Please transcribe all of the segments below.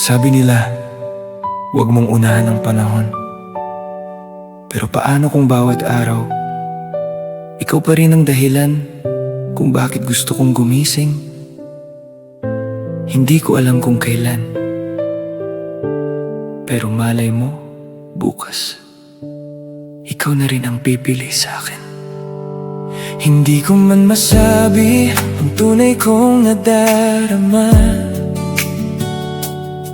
Sabi nila, huwag mong unahan ang panahon. Pero paano kung bawat araw, ikaw pa rin ang dahilan kung bakit gusto kong gumising? Hindi ko alam kung kailan, pero malay mo, bukas, ikaw na rin ang pipili sa akin. Hindi ko man masabi ang tunay kong nadarama.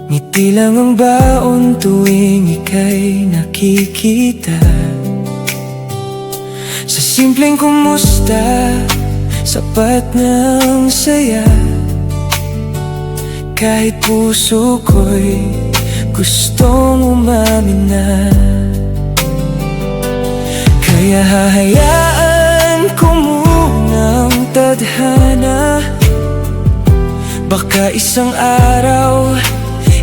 Ngiti lang ang baon tuwing ika'y nakikita. Sa simpleng kumusta, sapat ng saya. Kahit puso ko'y gustong umamin na. Kaya hahayaan ko munang tadhana. Baka isang araw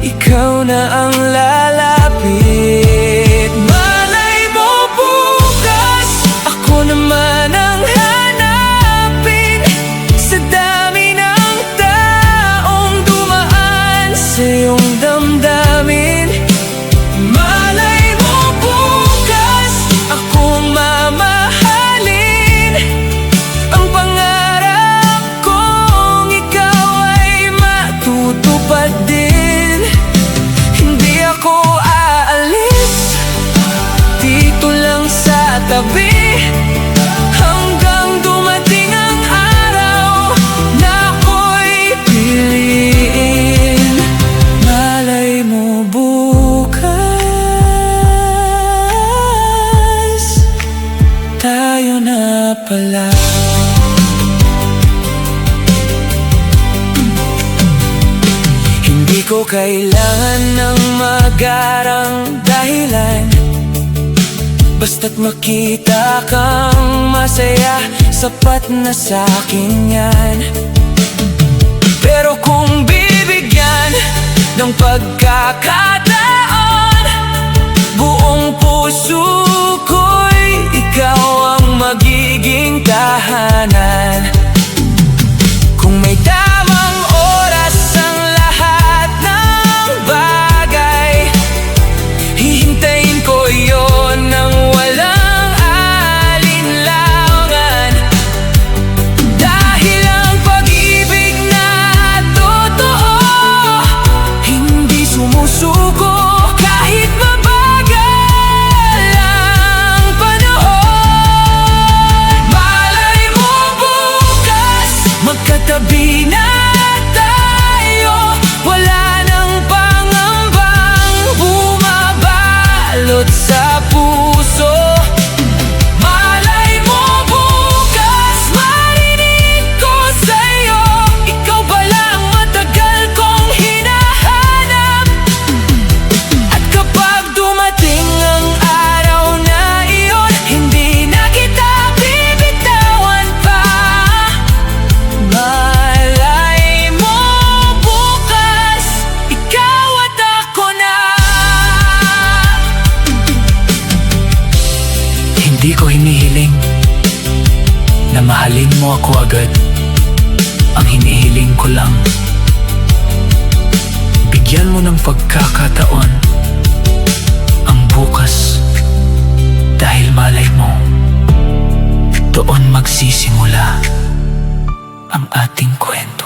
ikaw na ang lalapit. Malay mo bukas, ako naman ang hanapin. Sa dami ng taong dumaan sa iyong damdamin. Malay mo bukas, akong mamahalin. Ang pangarap kong ikaw ay matutupad din. Tabi hanggang dumating ang araw na ako'y piliin. Malay mo bukas, tayo na pala. Hindi ko kailangan ng magarang dahilan. Basta't makita kang masaya, sapat na sa'kin yan. Pero kung bibigyan ng pagkakataon, buong puso ko'y ikaw ang magiging tahanan. Kung may tamang oras ang lahat ng bagay, hihintayin ko iyon ng walang alinlangan. Dahil ang pag-ibig na totoo, hindi sumusuko kahit mabagal ang panahon. Malay mo bukas, magkatabi na tayo. Wala nang pangambang bumabalot sa puso. Malay mo bukas, marinig ko sa'yo. Ikaw pala ang matagal kong hinahanap. At kapag dumating ang araw na iyon, hindi na kita bibitawan pa. Malay mo bukas, ikaw at ako na. Hindi ko hinihiling na mahalin mo ako agad. Ang hinihiling ko lang, bigyan mo ng pagkakataon ang bukas. Dahil malay mo, doon magsisimula ang ating kwento.